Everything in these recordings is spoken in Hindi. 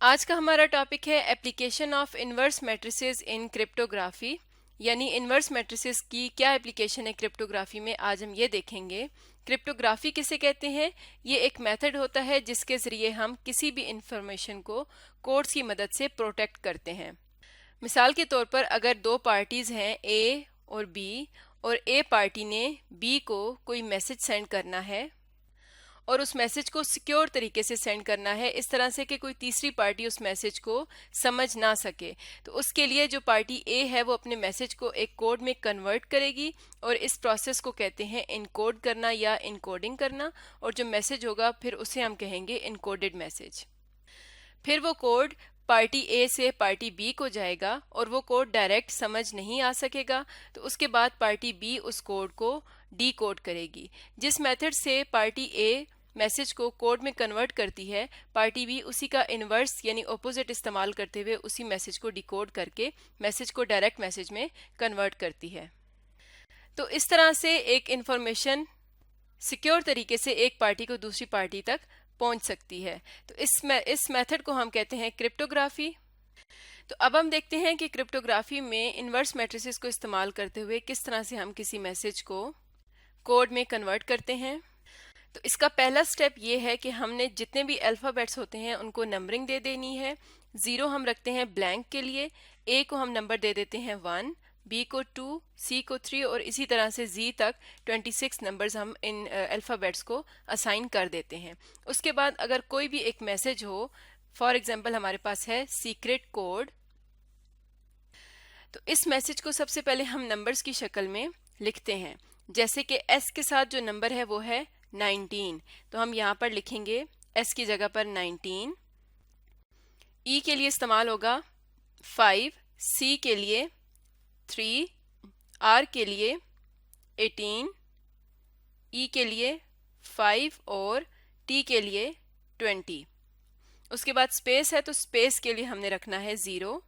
आज का हमारा टॉपिक है application of inverse matrices in cryptography, यानी इनवर्स मैट्रिसेस की क्या एप्लीकेशन है क्रिप्टोग्राफी में। आज हम ये देखेंगे क्रिप्टोग्राफी किसे कहते हैं। ये एक मेथड होता है जिसके ज़रिए हम किसी भी इंफॉर्मेशन को कोड्स की मदद से प्रोटेक्ट करते हैं। मिसाल के तौर पर अगर दो पार्टीज़ हैं ए और बी, और ए पार्टी ने बी को कोई मैसेज सेंड करना है और उस मैसेज को सिक्योर तरीके से सेंड करना है, इस तरह से कि कोई तीसरी पार्टी उस मैसेज को समझ ना सके। तो उसके लिए जो पार्टी ए है वो अपने मैसेज को एक कोड में कन्वर्ट करेगी और इस प्रोसेस को कहते हैं इनकोड करना या इनकोडिंग करना। और जो मैसेज होगा फिर उसे हम कहेंगे इनकोडेड मैसेज। फिर वो कोड पार्टी ए से पार्टी बी को जाएगा और वो कोड डायरेक्ट समझ नहीं आ सकेगा, तो उसके बाद पार्टी बी उस कोड को डी कोड करेगी। जिस मेथड से पार्टी ए मैसेज को कोड में कन्वर्ट करती है, पार्टी बी उसी का इन्वर्स यानी ऑपोजिट इस्तेमाल करते हुए उसी मैसेज को डिकोड करके मैसेज को डायरेक्ट मैसेज में कन्वर्ट करती है। तो इस तरह से एक इंफॉर्मेशन सिक्योर तरीके से एक पार्टी को दूसरी पार्टी तक पहुंच सकती है। तो इस मेथड को हम कहते हैं क्रिप्टोग्राफी। तो अब हम देखते हैं कि क्रिप्टोग्राफी में इनवर्स मैट्रिसेस को इस्तेमाल करते हुए किस तरह से हम किसी मैसेज को कोड में कन्वर्ट करते हैं। तो इसका पहला स्टेप ये है कि हमने जितने भी अल्फ़ाबेट्स होते हैं उनको नंबरिंग दे देनी है। 0 हम रखते हैं ब्लैंक के लिए, ए को हम नंबर दे देते हैं 1, बी को 2, सी को 3 और इसी तरह से जी तक 26 नंबर्स हम इन अल्फ़ाबेट्स को असाइन कर देते हैं। उसके बाद अगर कोई भी एक मैसेज हो, फॉर एग्जांपल हमारे पास है सीक्रेट कोड, तो इस मैसेज को सबसे पहले हम नंबर्स की शक्ल में लिखते हैं। जैसे कि एस के साथ जो नंबर है वो है 19, तो हम यहाँ पर लिखेंगे एस की जगह पर 19। ई के लिए इस्तेमाल होगा 5, सी के लिए 3, आर के लिए 18, ई के लिए 5 और टी के लिए 20। उसके बाद स्पेस है तो स्पेस के लिए हमने रखना है 0।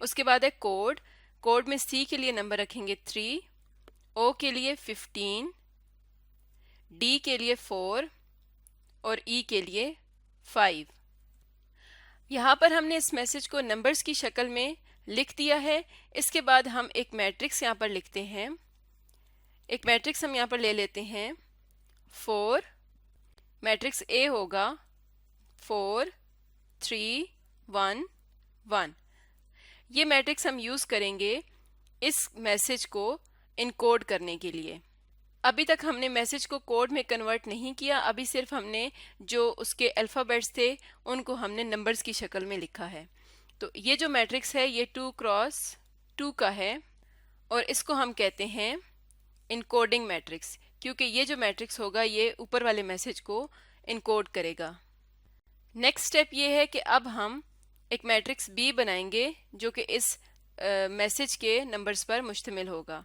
उसके बाद है कोड, कोड में सी के लिए नंबर रखेंगे 3, ओ के लिए 15, डी के लिए 4 और ई के लिए 5। यहाँ पर हमने इस मैसेज को नंबर्स की शक्ल में लिख दिया है। इसके बाद हम एक मैट्रिक्स यहाँ पर लिखते हैं। एक मैट्रिक्स हम यहाँ पर ले लेते हैं 4, मैट्रिक्स ए होगा 4 3 1 1। ये मैट्रिक्स हम यूज़ करेंगे इस मैसेज को इनकोड करने के लिए। अभी तक हमने मैसेज को कोड में कन्वर्ट नहीं किया, अभी सिर्फ हमने जो उसके अल्फ़ाबेट्स थे उनको हमने नंबर्स की शक्ल में लिखा है। तो ये जो मैट्रिक्स है ये 2 क्रॉस 2 का है और इसको हम कहते हैं इनकोडिंग मैट्रिक्स, क्योंकि ये जो मैट्रिक्स होगा ये ऊपर वाले मैसेज को इनकोड करेगा। नेक्स्ट स्टेप ये है कि अब हम एक मैट्रिक्स बी बनाएंगे जो कि इस मैसेज के नंबर्स पर मुश्तमिल होगा।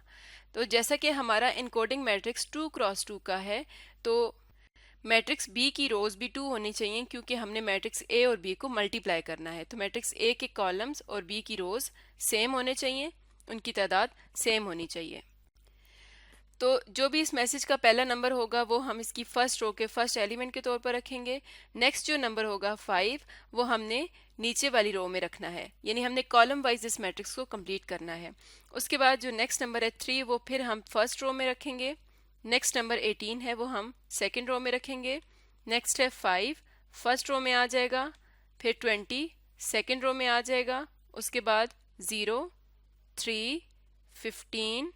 तो जैसा कि हमारा इनकोडिंग मैट्रिक्स 2 क्रॉस 2 का है, तो मैट्रिक्स बी की रोज भी 2 होनी चाहिए, क्योंकि हमने मैट्रिक्स ए और बी को मल्टीप्लाई करना है। तो मैट्रिक्स ए के कॉलम्स और बी की रोज सेम होने चाहिए, उनकी तादाद सेम होनी चाहिए। तो जो भी इस मैसेज का पहला नंबर होगा वो हम इसकी फर्स्ट रो के फर्स्ट एलिमेंट के तौर पर रखेंगे। नेक्स्ट जो नंबर होगा 5 वो हमने नीचे वाली रो में रखना है, यानी हमने कॉलम वाइज इस मैट्रिक्स को कंप्लीट करना है। उसके बाद जो नेक्स्ट नंबर है 3 वो फिर हम फर्स्ट रो में रखेंगे। नेक्स्ट नंबर 18 है वो हम सेकेंड रो में रखेंगे। नेक्स्ट है 5 फर्स्ट रो में आ जाएगा, फिर 20 सेकेंड रो में आ जाएगा। उसके बाद 0 3 15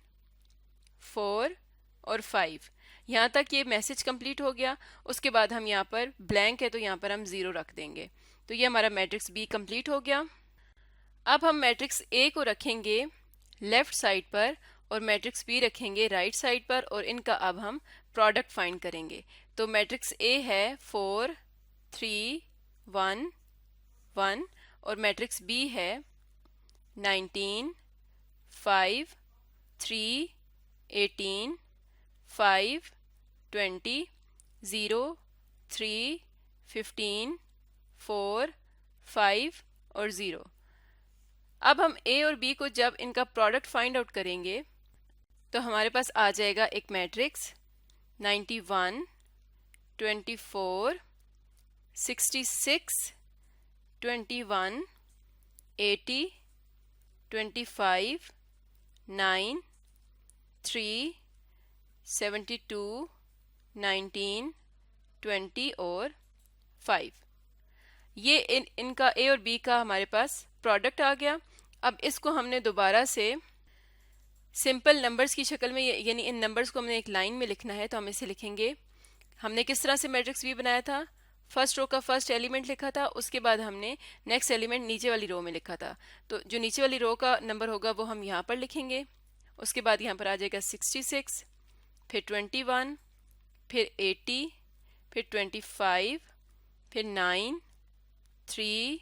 4 और 5, यहाँ तक ये मैसेज कंप्लीट हो गया। उसके बाद हम यहाँ पर ब्लैंक है तो यहाँ पर हम 0 रख देंगे। तो ये हमारा मैट्रिक्स बी कंप्लीट हो गया। अब हम मैट्रिक्स ए को रखेंगे लेफ्ट साइड पर और मैट्रिक्स बी रखेंगे राइट साइड पर, और इनका अब हम प्रोडक्ट फाइंड करेंगे। तो मैट्रिक्स ए है 4 3 1 1 और मैट्रिक्स बी है 19 5 3 18 5 20 0 3 15 4 5 और 0। अब हम ए और बी को जब इनका प्रोडक्ट फाइंड आउट करेंगे तो हमारे पास आ जाएगा एक मैट्रिक्स 91 24 66 21, 80, 25, 9, 3, 72, 19, 20 और 5। ये इनका ए और बी का हमारे पास प्रोडक्ट आ गया। अब इसको हमने दोबारा से सिंपल नंबर्स की शक्ल में, यानी इन नंबर्स को हमने एक लाइन में लिखना है, तो हम इसे लिखेंगे। हमने किस तरह से मैट्रिक्स बी बनाया था? फर्स्ट रो का फर्स्ट एलिमेंट लिखा था, उसके बाद हमने नेक्स्ट एलिमेंट नीचे वाली रो में लिखा था। तो जो नीचे वाली रो का नंबर होगा वो हम यहाँ पर लिखेंगे। उसके बाद यहाँ पर आ जाएगा 66, फिर 21, फिर 80, फिर 25, फिर 9, 3,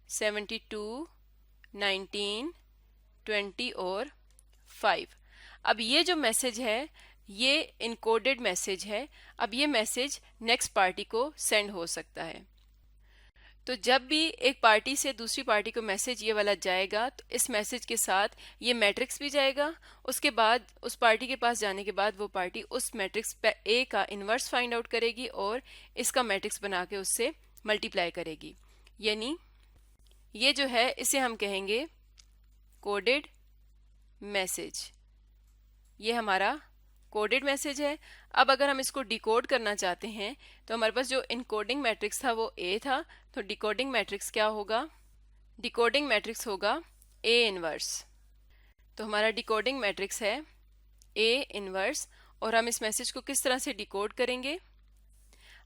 72, 19, 20 और 5। अब ये जो मैसेज है ये इनकोडेड मैसेज है। अब ये मैसेज नेक्स्ट पार्टी को सेंड हो सकता है। तो जब भी एक पार्टी से दूसरी पार्टी को मैसेज ये वाला जाएगा तो इस मैसेज के साथ ये मैट्रिक्स भी जाएगा। उसके बाद उस पार्टी के पास जाने के बाद वो पार्टी उस मैट्रिक्स पे ए का इन्वर्स फाइंड आउट करेगी और इसका मैट्रिक्स बना के उससे मल्टीप्लाई करेगी। यानी ये जो है इसे हम कहेंगे कोडेड मैसेज। ये हमारा कोडेड मैसेज है। अब अगर हम इसको डिकोड करना चाहते हैं तो हमारे पास जो इनकोडिंग मैट्रिक्स था वो ए था, तो डिकोडिंग मैट्रिक्स क्या होगा? डिकोडिंग मैट्रिक्स होगा ए इनवर्स। तो हमारा डिकोडिंग मैट्रिक्स है ए इनवर्स। और हम इस मैसेज को किस तरह से डिकोड करेंगे?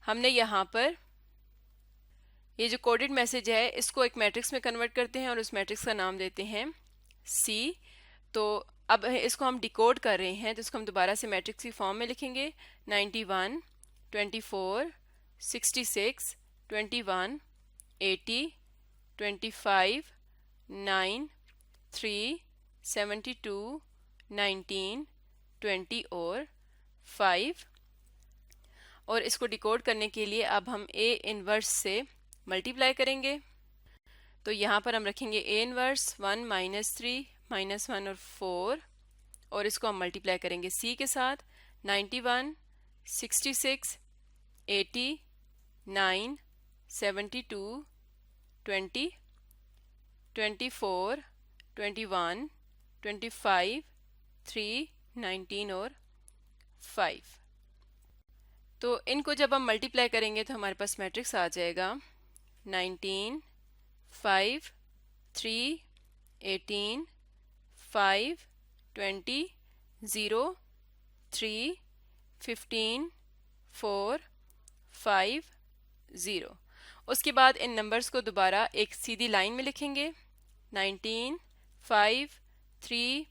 हमने यहाँ पर ये जो कोडेड मैसेज है इसको एक मैट्रिक्स में कन्वर्ट करते हैं और उस मैट्रिक्स का नाम देते हैं सी। तो अब इसको हम डिकोड कर रहे हैं, तो इसको हम दोबारा से मैट्रिक्स की फॉर्म में लिखेंगे। 91, 24, 66, 21, 80, 25, 9, 3, 72, 19, 20 और 5। और इसको डिकोड करने के लिए अब हम ए इनवर्स से मल्टीप्लाई करेंगे। तो यहाँ पर हम रखेंगे ए इनवर्स 1, -3, -1 और 4, और इसको हम मल्टीप्लाई करेंगे सी के साथ। 91, 66, 80, 9, 72, 20, 24, 21, 25, 3, 19 और 5। तो इनको जब हम मल्टीप्लाई करेंगे तो हमारे पास मैट्रिक्स आ जाएगा 19, 5, 3, 18, 5, 20, 0, 3, 15, 4, 5, 0। उसके बाद इन नंबर्स को दोबारा एक सीधी लाइन में लिखेंगे। 19, 5, 3,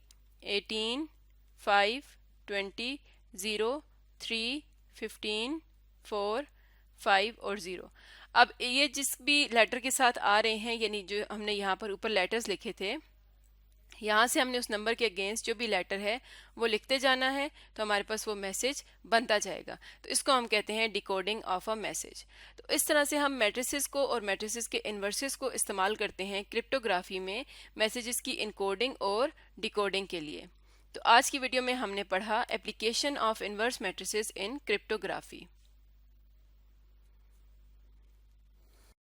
18, 5, 20, 0, 3, 15, 4, 5 और 0। अब ये जिस भी लेटर के साथ आ रहे हैं, यानी जो हमने यहाँ पर ऊपर लेटर्स लिखे थे, यहाँ से हमने उस नंबर के अगेंस्ट जो भी लेटर है वो लिखते जाना है, तो हमारे पास वो मैसेज बनता जाएगा। तो इसको हम कहते हैं डिकोडिंग ऑफ अ मैसेज। तो इस तरह से हम मैट्रिसेस को और मैट्रिसेस के इन्वर्सेस को इस्तेमाल करते हैं क्रिप्टोग्राफी में मैसेजेस की इनकोडिंग और डिकोडिंग के लिए। तो आज की वीडियो में हमने पढ़ा application of inverse matrices in cryptography.